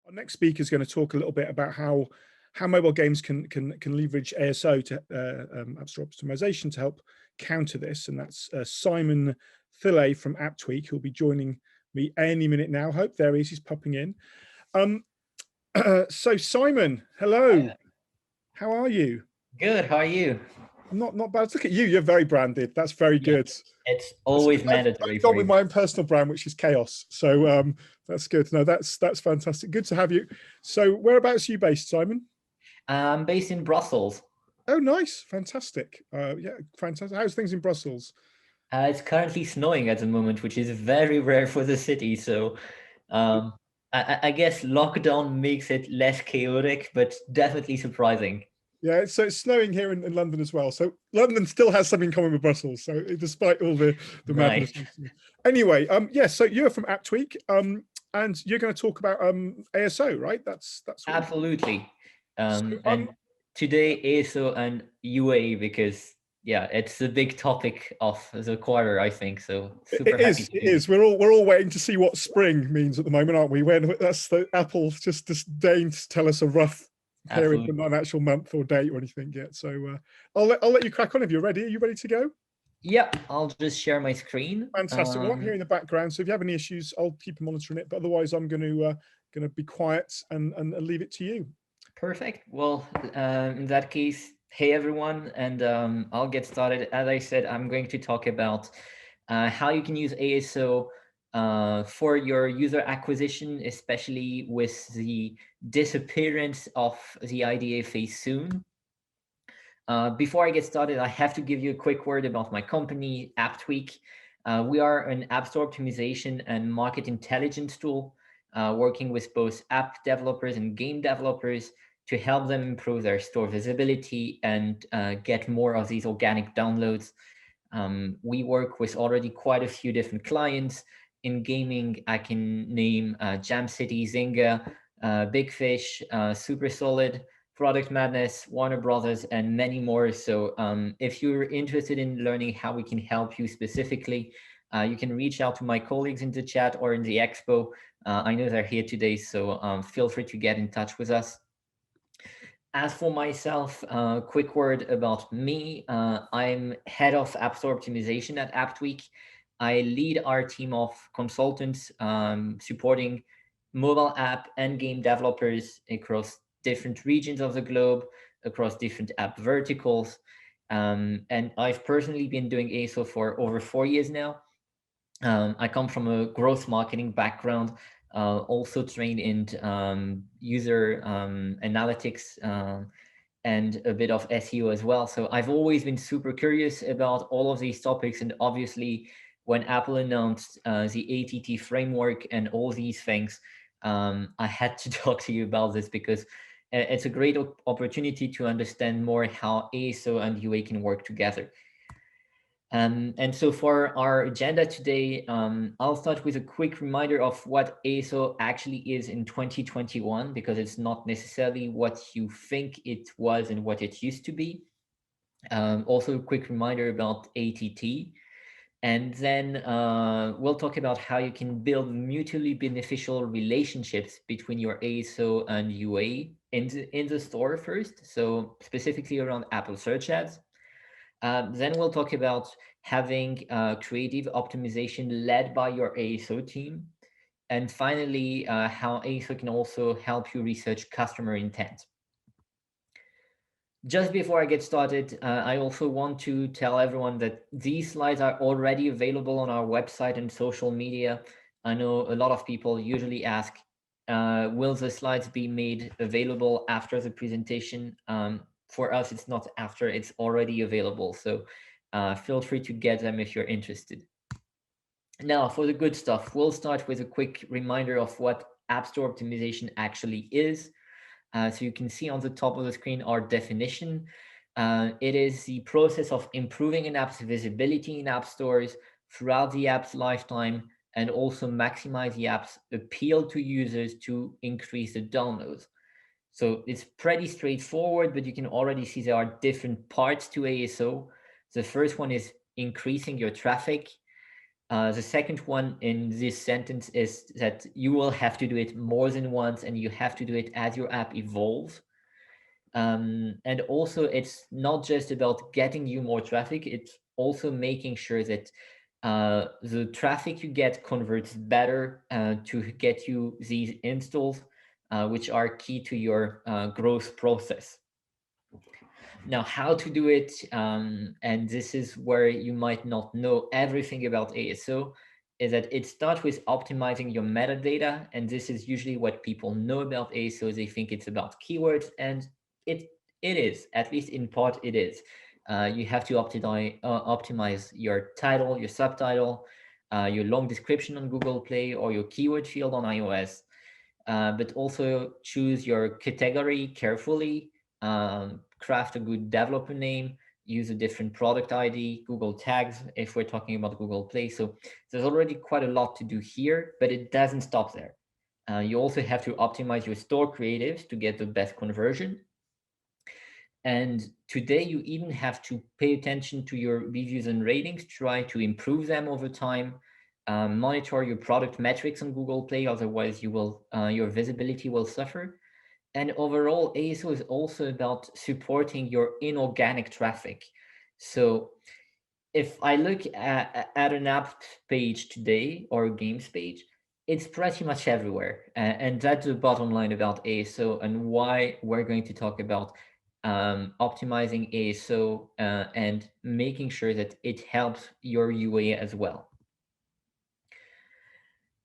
Our next speaker is going to talk a little bit about how mobile games can leverage ASO to App Store Optimization to help counter this, and that's Simon Thillay from AppTweak, who'll be joining me any minute now. Hope there he is. He's popping in. So Simon, hello. How are you? Good. How are you? I'm not bad. Look at you. You're very branded. That's very good. It's always mandatory. I've gone with my own personal brand, which is chaos. So that's good. No, that's fantastic. Good to have you. So whereabouts are you based, Simon? I'm based in Brussels. Oh, nice. Fantastic. Yeah, fantastic. How's things in Brussels? It's currently snowing at the moment, which is very rare for the city. So I guess lockdown makes it less chaotic, but definitely surprising. Yeah, so it's snowing here in London as well. So London still has something in common with Brussels. So despite all the madness. Anyway, yeah. So you're from AppTweak, and you're going to talk about ASO, right? That's absolutely. And today ASO and UA, because yeah, it's the big topic of the quarter, I think. So super happy. It is. We're all waiting to see what spring means at the moment, aren't we? When that's the Apple just disdained to tell us a rough period, but not an actual month or date or anything yet. So I'll let you crack on if you're ready. Are you ready to go? Yep, I'll just share my screen. Fantastic. Well, I'm here in the background, so if you have any issues, I'll keep monitoring it. But otherwise, I'm going to be quiet and leave it to you. Perfect. Well, in that case, hey everyone, and I'll get started. As I said, I'm going to talk about how you can use ASO for your user acquisition, especially with the disappearance of the IDFA soon. Before I get started, I have to give you a quick word about my company, AppTweak. We are an App Store optimization and market intelligence tool, working with both app developers and game developers to help them improve their store visibility and get more of these organic downloads. We work with already quite a few different clients. In gaming, I can name Jam City, Zynga, Big Fish, Super Solid, Product Madness, Warner Brothers, and many more. So if you're interested in learning how we can help you specifically, you can reach out to my colleagues in the chat or in the expo. I know they're here today, so feel free to get in touch with us. As for myself, quick word about me. I'm head of App Store Optimization at AppTweak. I lead our team of consultants supporting mobile app and game developers across different regions of the globe, across different app verticals. And I've personally been doing ASO for over 4 years now. I come from a growth marketing background, also trained in user analytics and a bit of SEO as well. So I've always been super curious about all of these topics. And obviously, when Apple announced the ATT framework and all these things, I had to talk to you about this because it's a great opportunity to understand more how ASO and UA can work together. And so for our agenda today, I'll start with a quick reminder of what ASO actually is in 2021, because it's not necessarily what you think it was and what it used to be. Also a quick reminder about ATT. And then we'll talk about how you can build mutually beneficial relationships between your ASO and UA in the store first, so specifically around Apple search ads. Then we'll talk about having creative optimization led by your ASO team. And finally, how ASO can also help you research customer intent. Just before I get started, I also want to tell everyone that these slides are already available on our website and social media. I know a lot of people usually ask, will the slides be made available after the presentation? For us, it's not after, it's already available. So feel free to get them if you're interested. Now, for the good stuff, we'll start with a quick reminder of what App Store Optimization actually is. So you can see on the top of the screen our definition. It is the process of improving an app's visibility in app stores throughout the app's lifetime, and also maximize the app's appeal to users to increase the downloads. So it's pretty straightforward, but you can already see there are different parts to ASO. The first one is increasing your traffic. The second one in this sentence is that you will have to do it more than once, and you have to do it as your app evolves. And also, it's not just about getting you more traffic, it's also making sure that the traffic you get converts better to get you these installs, which are key to your growth process. Now, how to do it, and this is where you might not know everything about ASO, is that it starts with optimizing your metadata, and this is usually what people know about ASO. They think it's about keywords, and it is, at least in part, it is. You have to optimize your title, your subtitle, your long description on Google Play, or your keyword field on iOS. But also choose your category carefully, craft a good developer name, use a different product ID, Google tags if we're talking about Google Play. So there's already quite a lot to do here, but it doesn't stop there. You also have to optimize your store creatives to get the best conversion. And today you even have to pay attention to your reviews and ratings, try to improve them over time, monitor your product metrics on Google Play, otherwise your visibility will suffer. And overall, ASO is also about supporting your inorganic traffic. So if I look at an app page today or a games page, it's pretty much everywhere. And that's the bottom line about ASO and why we're going to talk about optimizing ASO and making sure that it helps your UA as well.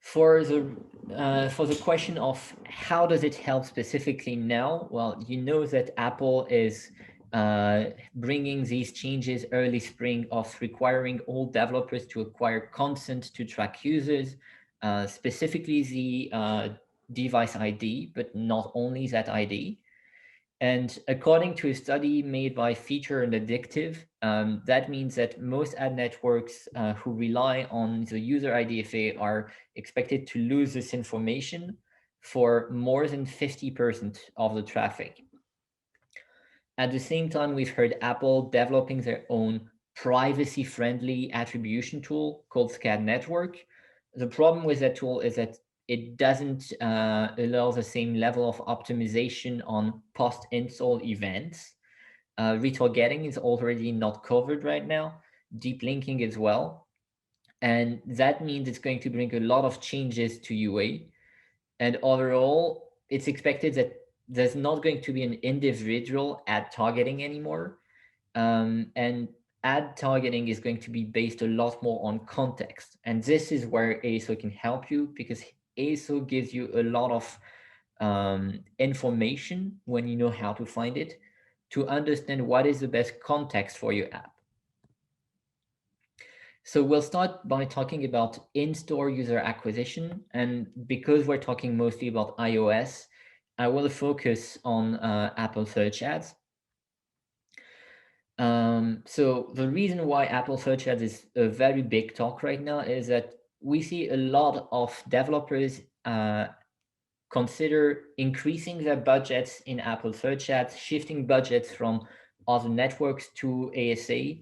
For the question of how does it help specifically now, well, you know that Apple is bringing these changes early spring of requiring all developers to acquire consent to track users, specifically the device ID, but not only that ID. And according to a study made by Feature and Addictive, that means that most ad networks who rely on the user IDFA are expected to lose this information for more than 50% of the traffic. At the same time, we've heard Apple developing their own privacy-friendly attribution tool called Scan Network. The problem with that tool is that it doesn't allow the same level of optimization on post-install events. Retargeting is already not covered right now, deep linking as well. And that means it's going to bring a lot of changes to UA. And overall, it's expected that there's not going to be an individual ad targeting anymore. And ad targeting is going to be based a lot more on context. And this is where ASO can help you, because ASO gives you a lot of information when you know how to find it to understand what is the best context for your app. So we'll start by talking about in-store user acquisition. And because we're talking mostly about iOS, I will focus on Apple Search Ads. So the reason why Apple Search Ads is a very big talk right now is that we see a lot of developers consider increasing their budgets in Apple Search Ads, shifting budgets from other networks to ASA,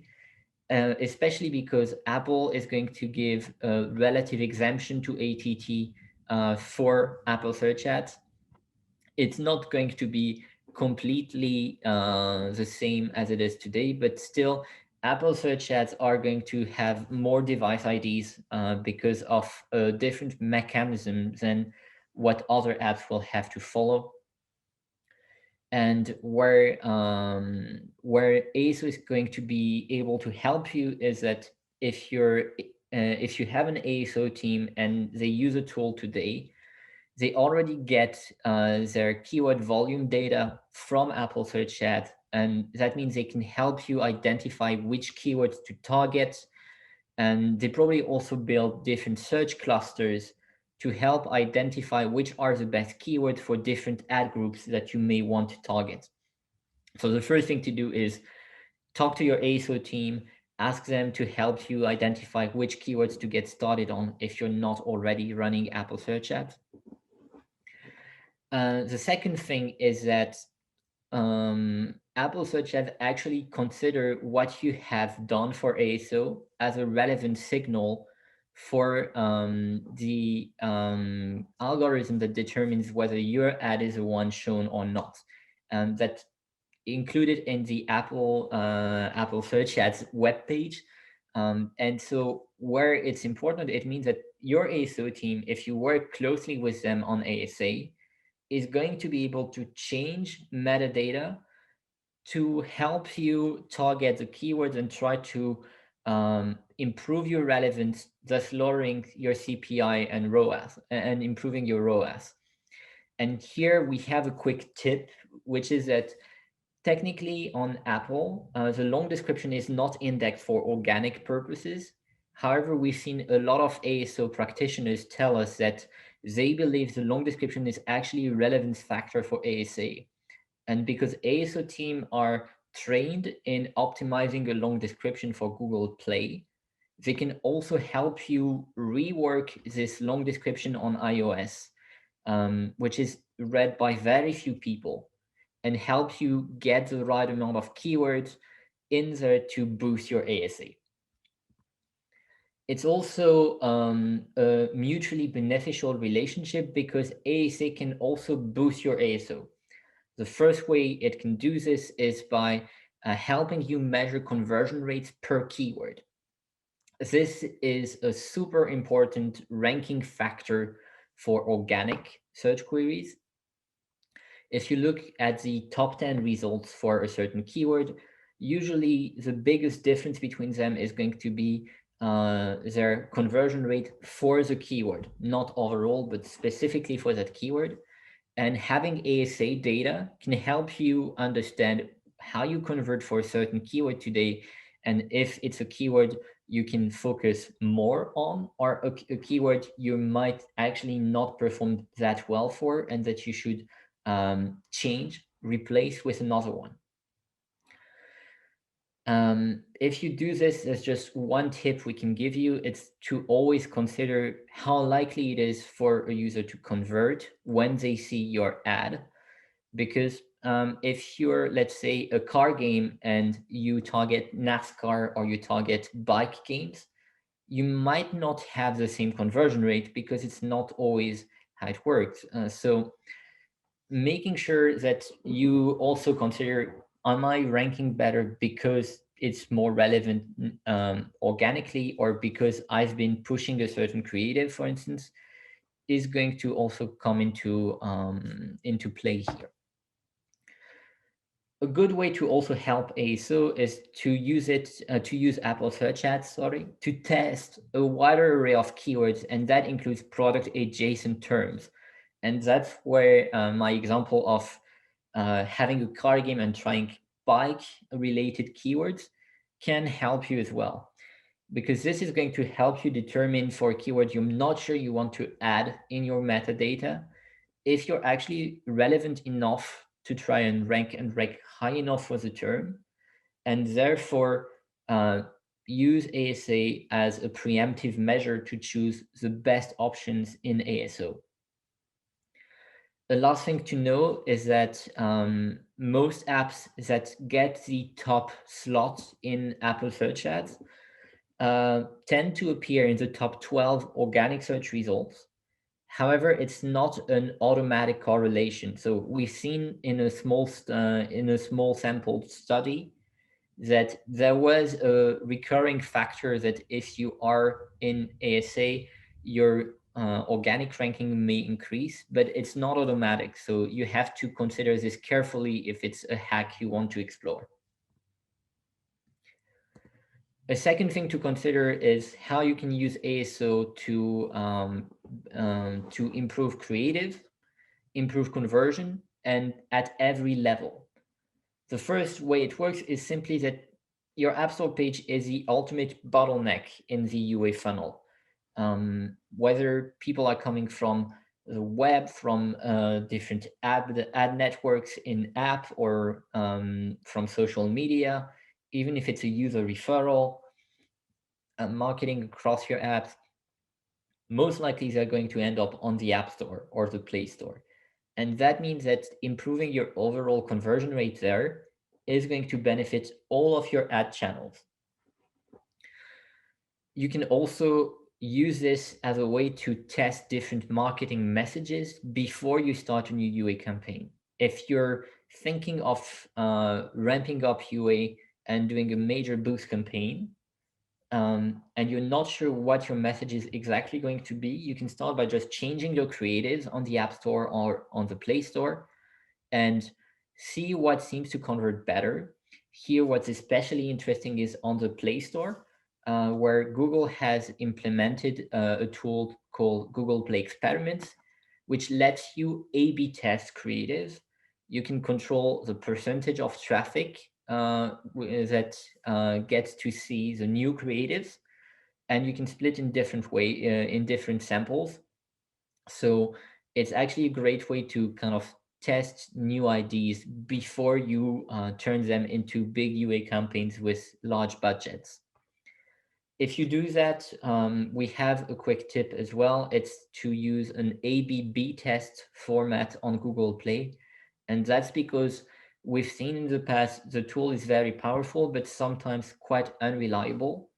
especially because Apple is going to give a relative exemption to ATT for Apple Search Ads. It's not going to be completely the same as it is today, but still Apple Search Ads are going to have more device IDs because of a different mechanism than what other apps will have to follow. And where ASO is going to be able to help you is that if you have an ASO team and they use a tool today, they already get their keyword volume data from Apple Search Ads, and that means they can help you identify which keywords to target. And they probably also build different search clusters to help identify which are the best keywords for different ad groups that you may want to target. So the first thing to do is talk to your ASO team, ask them to help you identify which keywords to get started on if you're not already running Apple Search Ads. The second thing is that Apple Search Ads actually consider what you have done for ASO as a relevant signal for the algorithm that determines whether your ad is the one shown or not. And that included in the Apple Search Ads webpage. And so where it's important, it means that your ASO team, if you work closely with them on ASA, is going to be able to change metadata to help you target the keywords and try to improve your relevance, thus lowering your CPI and ROAS and improving your ROAS. And here we have a quick tip, which is that technically on Apple, the long description is not indexed for organic purposes. However, we've seen a lot of ASO practitioners tell us that they believe the long description is actually a relevance factor for ASA. And because ASO team are trained in optimizing a long description for Google Play, they can also help you rework this long description on iOS, which is read by very few people, and help you get the right amount of keywords in there to boost your ASA. It's also a mutually beneficial relationship because ASA can also boost your ASO. The first way it can do this is by helping you measure conversion rates per keyword. This is a super important ranking factor for organic search queries. If you look at the top 10 results for a certain keyword, usually the biggest difference between them is going to be their conversion rate for the keyword, not overall, but specifically for that keyword. And having ASA data can help you understand how you convert for a certain keyword today, and if it's a keyword you can focus more on, or a keyword you might actually not perform that well for, and that you should change, replace with another one. If you do this, there's just one tip we can give you. It's to always consider how likely it is for a user to convert when they see your ad. Because if you're, let's say, a car game and you target NASCAR or you target bike games, you might not have the same conversion rate because it's not always how it works. So making sure that you also consider, am I ranking better because it's more relevant organically, or because I've been pushing a certain creative, for instance, is going to also come into play here. A good way to also help ASO is to use Apple Search Ads, to test a wider array of keywords, and that includes product adjacent terms. And that's where my example of having a car game and trying bike-related keywords can help you as well. Because this is going to help you determine for a keyword you're not sure you want to add in your metadata, if you're actually relevant enough to try and rank high enough for the term, and therefore use ASA as a preemptive measure to choose the best options in ASO. The last thing to know is that most apps that get the top slot in Apple Search Ads tend to appear in the top 12 organic search results. However, it's not an automatic correlation. So we've seen in a small sample study that there was a recurring factor that if you are in ASA, your organic ranking may increase, but it's not automatic. So you have to consider this carefully if it's a hack you want to explore. A second thing to consider is how you can use ASO to improve creative, improve conversion, and at every level. The first way it works is simply that your App Store page is the ultimate bottleneck in the UA funnel. Whether people are coming from the web, from different ad networks in app, or from social media, even if it's a user referral, marketing across your apps, most likely they're going to end up on the App Store or the Play Store. And that means that improving your overall conversion rate there is going to benefit all of your ad channels. You can also use this as a way to test different marketing messages before you start a new UA campaign. If you're thinking of ramping up UA and doing a major boost campaign, and you're not sure what your message is exactly going to be, you can start by just changing your creatives on the App Store or on the Play Store and see what seems to convert better. Here, what's especially interesting is on the Play Store, where Google has implemented a tool called Google Play Experiments, which lets you A/B test creatives. You can control the percentage of traffic that gets to see the new creatives, and you can split in different way in different samples. So it's actually a great way to kind of test new ideas before you turn them into big UA campaigns with large budgets. If you do that, we have a quick tip as well. It's to use an ABB test format on Google Play. And that's because we've seen in the past the tool is very powerful, but sometimes quite unreliable.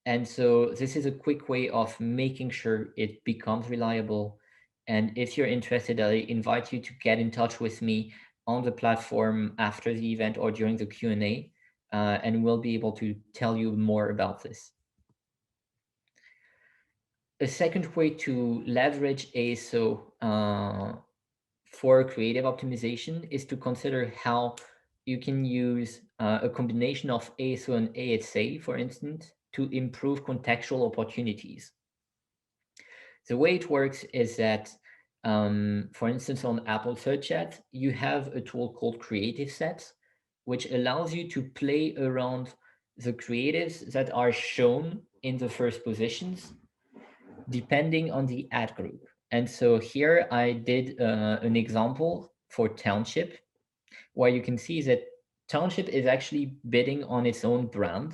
And so this is a quick way of making sure it becomes reliable. And if you're interested, I invite you to get in touch with me on the platform after the event or during the Q&A, and we'll be able to tell you more about this. A second way to leverage ASO for creative optimization is to consider how you can use a combination of ASO and ASA, for instance, to improve contextual opportunities. The way it works is that, for instance, on Apple Search Ads, you have a tool called Creative Sets, which allows you to play around the creatives that are shown in the first positions depending on the ad group. And so here I did an example for Township, where you can see that Township is actually bidding on its own brand.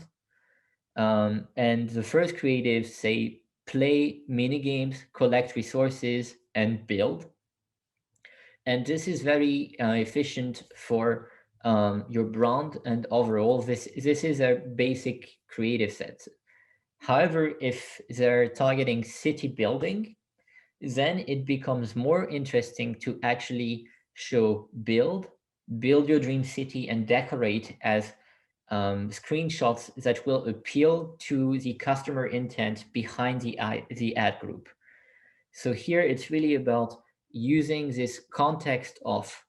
And the first creatives say play minigames, collect resources, and build. And this is very efficient for your brand, and overall, this is a basic creative set. However, if they're targeting city building, then it becomes more interesting to actually show build your dream city, and decorate as screenshots that will appeal to the customer intent behind the ad group. So here it's really about using this context of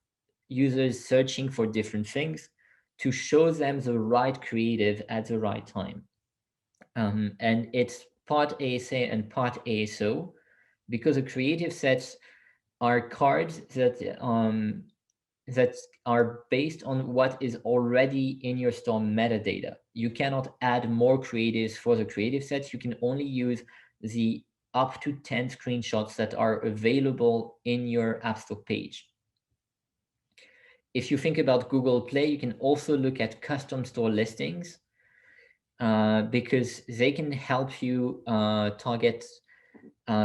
users searching for different things to show them the right creative at the right time. And it's part ASA and part ASO, because the creative sets are cards that are based on what is already in your store metadata. You cannot add more creatives for the creative sets. You can only use the up to 10 screenshots that are available in your App Store page. If you think about Google Play, you can also look at custom store listings, because they can help you target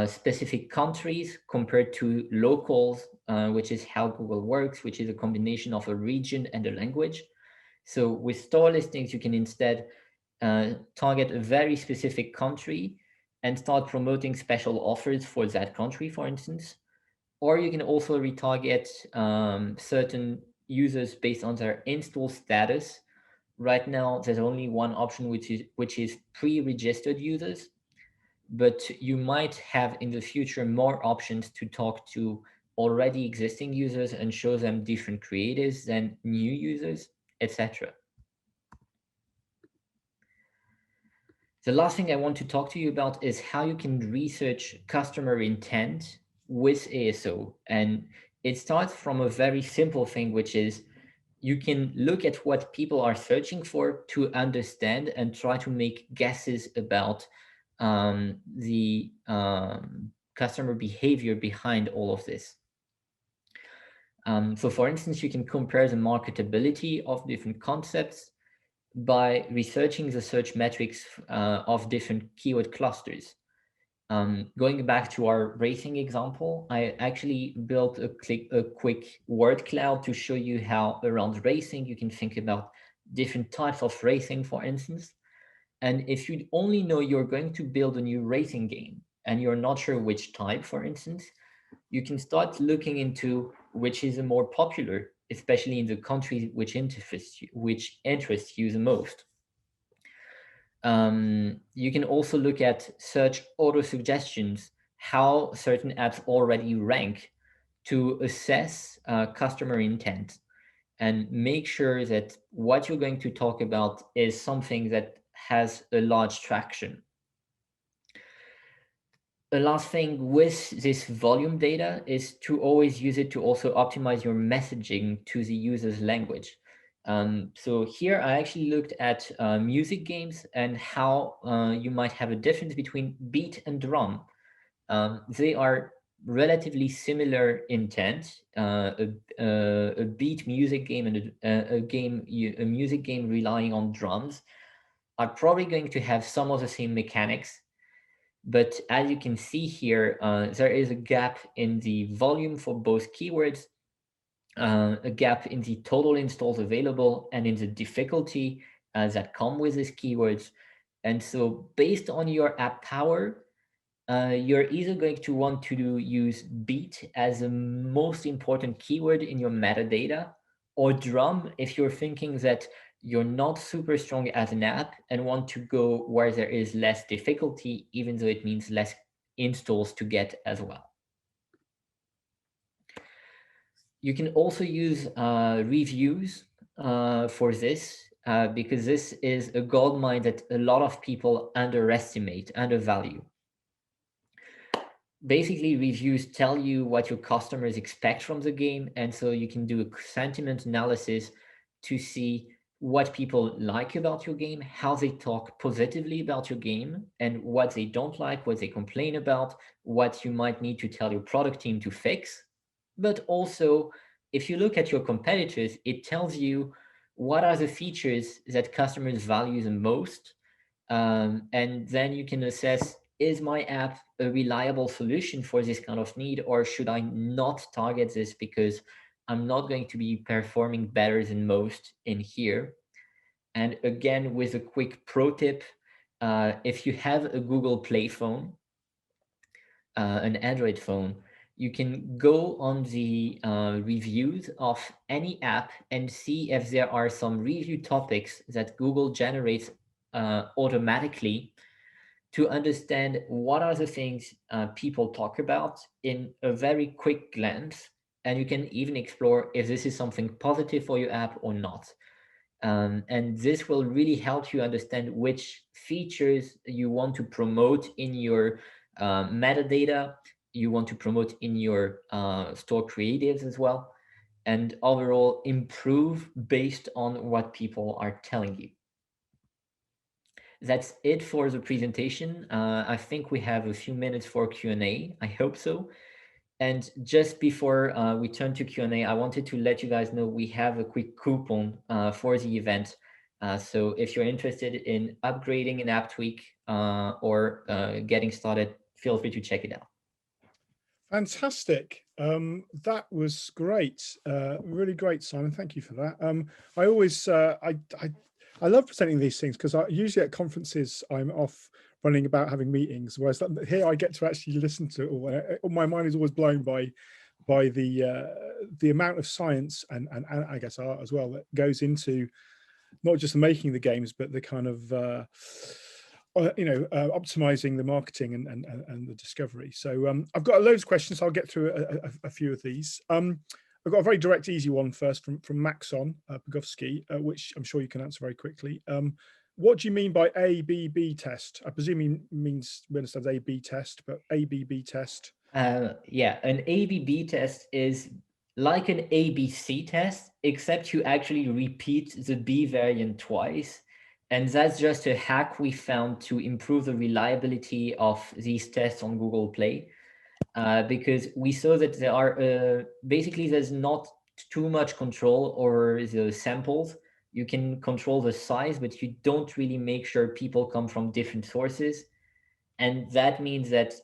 specific countries compared to locals, which is how Google works, which is a combination of a region and a language. So with store listings, you can instead target a very specific country and start promoting special offers for that country, for instance. Or you can also retarget certain users based on their install status. Right now, there's only one option, which is pre-registered users, but you might have in the future more options to talk to already existing users and show them different creatives than new users, etc. The last thing I want to talk to you about is how you can research customer intent with ASO. And it starts from a very simple thing, which is you can look at what people are searching for to understand and try to make guesses about the customer behavior behind all of this. So for instance, you can compare the marketability of different concepts by researching the search metrics of different keyword clusters. Going back to our racing example, I actually built a quick word cloud to show you how around racing you can think about different types of racing, for instance. And if you only know you're going to build a new racing game and you're not sure which type, for instance, you can start looking into which is a more popular, especially in the countries which interests you the most. You can also look at search auto suggestions, how certain apps already rank, to assess customer intent and make sure that what you're going to talk about is something that has a large traction. The last thing with this volume data is to always use it to also optimize your messaging to the user's language. So here I actually looked at music games and how you might have a difference between beat and drum. They are relatively similar intent. A beat music game and a music game relying on drums are probably going to have some of the same mechanics. But as you can see here, there is a gap in the volume for both keywords, a gap in the total installs available, and in the difficulty that come with these keywords. And so based on your app power, you're either going to want to use beat as the most important keyword in your metadata, or drum if you're thinking that you're not super strong as an app and want to go where there is less difficulty, even though it means less installs to get as well. You can also use reviews for this, because this is a goldmine that a lot of people undervalue. Basically, reviews tell you what your customers expect from the game, and so you can do a sentiment analysis to see what people like about your game, how they talk positively about your game, and what they don't like, what they complain about, what you might need to tell your product team to fix. But also, if you look at your competitors, it tells you what are the features that customers value the most, and then you can assess, is my app a reliable solution for this kind of need, or should I not target this because I'm not going to be performing better than most in here? And again, with a quick pro tip, if you have a Google Play phone, an Android phone, you can go on the reviews of any app and see if there are some review topics that Google generates automatically, to understand what are the things people talk about in a very quick glance. And you can even explore if this is something positive for your app or not. And this will really help you understand which features you want to promote in your metadata, you want to promote in your store creatives as well, and overall improve based on what people are telling you. That's it for the presentation. I think we have a few minutes for Q&A. I hope so. And just before we turn to Q&A, I wanted to let you guys know we have a quick coupon for the event. So if you're interested in upgrading an AppTweak or getting started, feel free to check it out. Fantastic. That was great. Really great, Simon. Thank you for that. I always, I love presenting these things because usually at conferences I'm off running about having meetings, whereas here I get to actually listen to it all. My mind is always blown by the amount of science and I guess art as well that goes into not just the making the games, but the kind of optimizing the marketing and the discovery. So I've got loads of questions. So I'll get through a few of these. I've got a very direct, easy one first from Maxon Pogowski, which I'm sure you can answer very quickly. What do you mean by ABB test? I presume he means, we understand A/B test, but ABB test. Yeah, an ABB test is like an ABC test, except you actually repeat the B variant twice. And that's just a hack we found to improve the reliability of these tests on Google Play. Because we saw that there are basically there's not too much control over the samples. You can control the size, but you don't really make sure people come from different sources. And that means that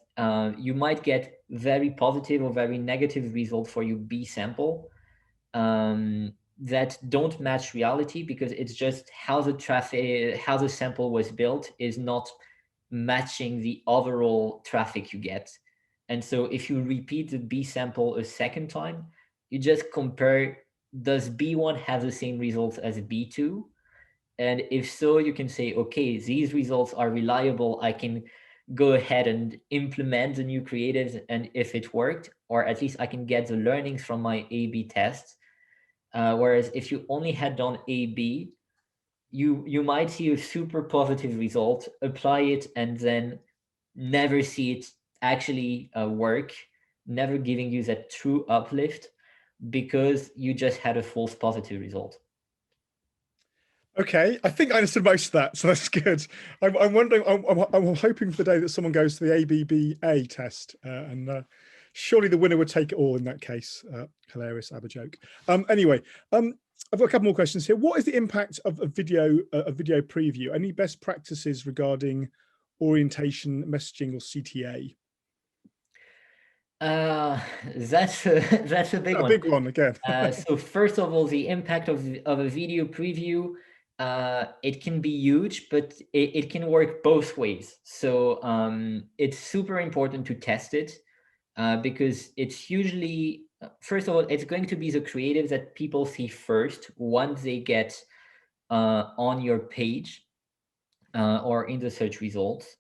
you might get very positive or very negative result for your B sample. that don't match reality, because it's just how the traffic, how the sample was built is not matching the overall traffic you get. And so if you repeat the B sample a second time, you just compare, does B1 have the same results as B2? And if so, you can say, okay, these results are reliable. I can go ahead and implement the new creatives, and if it worked, or at least I can get the learnings from my A/B tests. Whereas if you only had done A/B, you might see a super positive result, apply it, and then never see it actually work, never giving you that true uplift, because you just had a false positive result. Okay, I think I understood most of that, so that's good. I'm wondering, I'm hoping for the day that someone goes to the ABBA test, and surely the winner would take it all in that case. Hilarious, ABBA joke. Anyway, I've got a couple more questions here. What is the impact of a video preview? Any best practices regarding orientation, messaging, or CTA? That's a big A one. big one again. So first of all, the impact of a video preview, it can be huge, but it can work both ways. So it's super important to test it, because it's usually, first of all, it's going to be the creative that people see first once they get on your page or in the search results.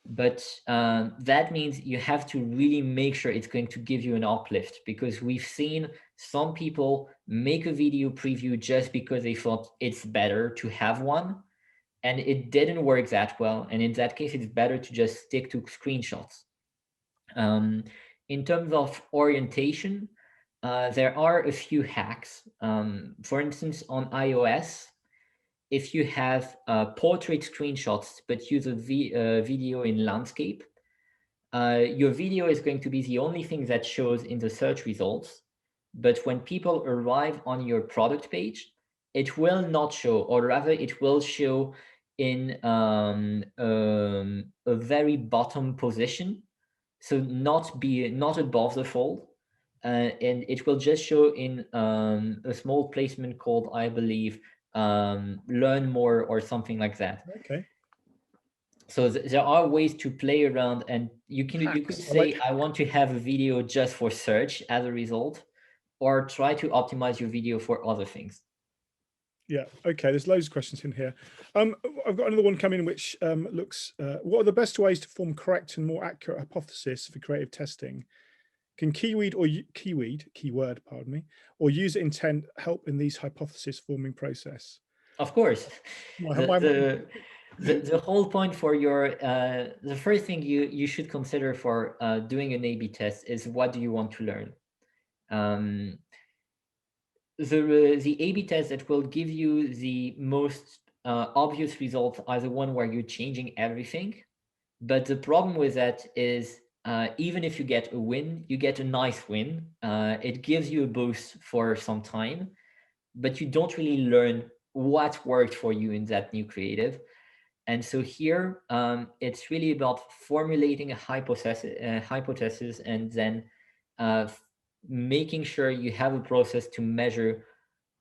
But that means you have to really make sure it's going to give you an uplift, because we've seen some people make a video preview just because they thought it's better to have one, and it didn't work that well. And in that case, it's better to just stick to screenshots. In terms of orientation, there are a few hacks. For instance, on iOS, if you have portrait screenshots but use a video in landscape, your video is going to be the only thing that shows in the search results. But when people arrive on your product page, it will not show, or rather it will show in a very bottom position, so not above the fold, and it will just show in a small placement called, I believe, learn more or something like that. Okay. So there are ways to play around, and you could say, I want to have a video just for search as a result, or try to optimize your video for other things. Yeah, okay, there's loads of questions in here. I've got another one coming, which looks, what are the best ways to form correct and more accurate hypothesis for creative testing? Can keyword, pardon me, or user intent help in these hypothesis forming process? Of course. The whole point for your, the first thing you should consider for doing an A/B test is, what do you want to learn? The A/B test that will give you the most obvious results are the one where you're changing everything. But the problem with that is, even if you get a win, you get a nice win. It gives you a boost for some time, but you don't really learn what worked for you in that new creative. And so here, it's really about formulating a hypothesis, and then making sure you have a process to measure,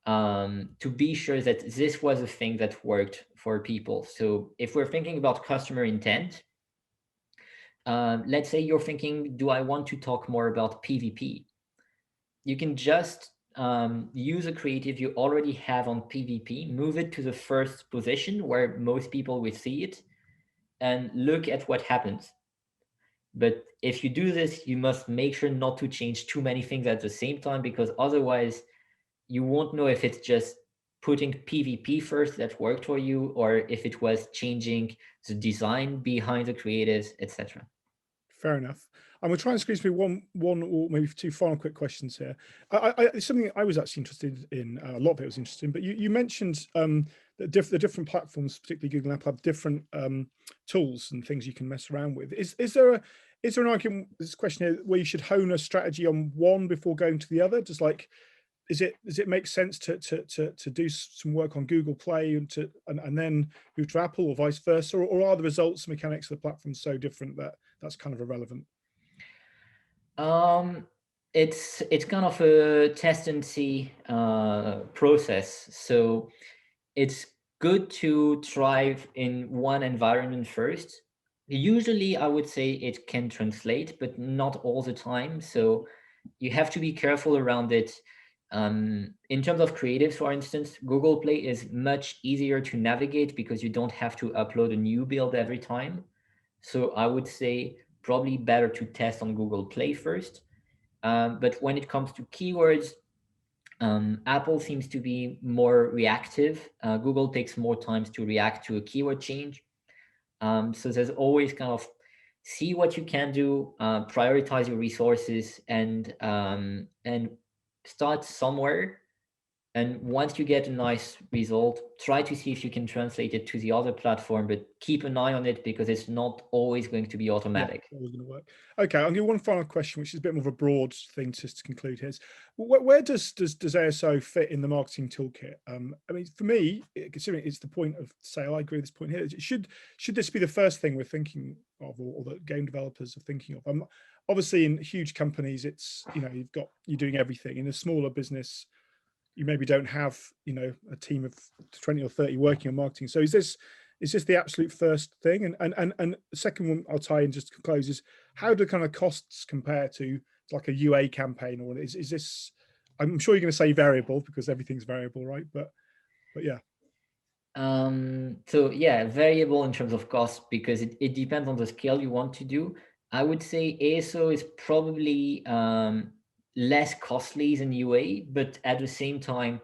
to be sure that this was a thing that worked for people. So if we're thinking about customer intent, let's say you're thinking, do I want to talk more about PvP? You can just use a creative you already have on PvP, move it to the first position where most people will see it, and look at what happens. But if you do this, you must make sure not to change too many things at the same time, because otherwise you won't know if it's just putting PvP first that worked for you, or if it was changing the design behind the creatives, etc. Fair enough. I'm going to try and squeeze me one or maybe two final quick questions here. It's something I was actually interested in. A lot of it was interesting, but you mentioned that the different platforms, particularly Google and Apple, have different tools and things you can mess around with. Is there an argument, this question here, where you should hone a strategy on one before going to the other? Does it make sense to do some work on Google Play and then move to Apple, or vice versa, or are the results mechanics of the platform so different that that's kind of irrelevant? It's kind of a test and see process. So it's good to thrive in one environment first. Usually, I would say it can translate, but not all the time. So you have to be careful around it. In terms of creatives, for instance, Google Play is much easier to navigate because you don't have to upload a new build every time. So I would say probably better to test on Google Play first. But when it comes to keywords, Apple seems to be more reactive. Google takes more time to react to a keyword change. So there's always kind of see what you can do, prioritize your resources, and start somewhere. And once you get a nice result, try to see if you can translate it to the other platform, but keep an eye on it because it's not always going to be Yeah, automatic. always going to work. Okay, I'll give you one final question, which is a bit more of a broad thing to conclude here. Is where does ASO fit in the marketing toolkit? I mean, for me, considering it's the point of sale, I agree with this point here. Should this be the first thing we're thinking of, or that game developers are thinking of? Obviously, in huge companies, it's you're doing everything. In a smaller business, you maybe don't have a team of 20 or 30 working on marketing. So is this the absolute first thing? And the second one I'll tie in just to close is, how do kind of costs compare to like a UA campaign? Or is this, I'm sure you're going to say variable because everything's variable, right? But yeah. So yeah, variable in terms of cost because it depends on the scale you want to do. I would say ASO is probably less costly than UA, but at the same time,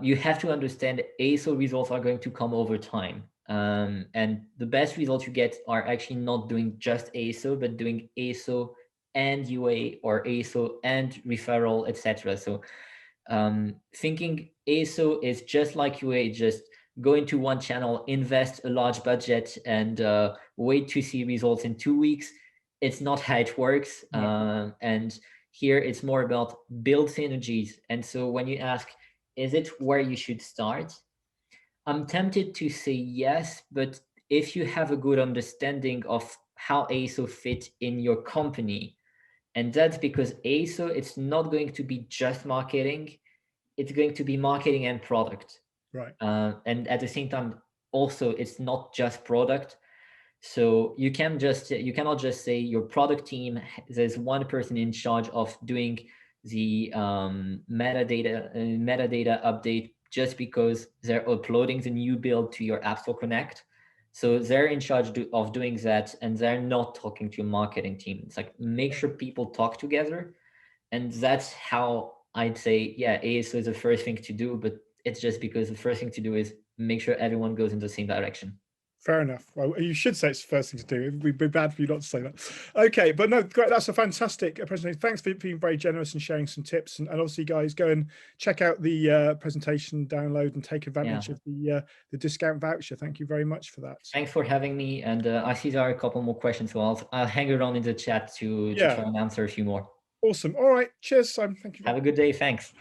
you have to understand ASO results are going to come over time. And the best results you get are actually not doing just ASO, but doing ASO and UA or ASO and referral, etc. So thinking ASO is just like UA, just go into one channel, invest a large budget, and wait to see results in 2 weeks. It's not how it works. And here it's more about build synergies. And so when you ask, is it where you should start? I'm tempted to say yes, but if you have a good understanding of how ASO fit in your company, and that's because ASO, it's not going to be just marketing, it's going to be marketing and product. Right. And at the same time, also, it's not just product. So you cannot just say your product team, there's one person in charge of doing the metadata update just because they're uploading the new build to your App Store Connect. So they're in charge of doing that, and they're not talking to your marketing team. It's like, make sure people talk together. And that's how I'd say, yeah, ASO is the first thing to do, but it's just because the first thing to do is make sure everyone goes in the same direction. Fair enough. Well, you should say it's the first thing to do. It would be bad for you not to say that. Okay, but no, great. That's a fantastic presentation. Thanks for being very generous and sharing some tips. And obviously, guys, go and check out the presentation, download, and take advantage of the discount voucher. Thank you very much for that. Thanks for having me. And I see there are a couple more questions, so I'll hang around in the chat to try and answer a few more. Awesome. All right. Cheers, Simon. Thank you. Have a good day. Thanks.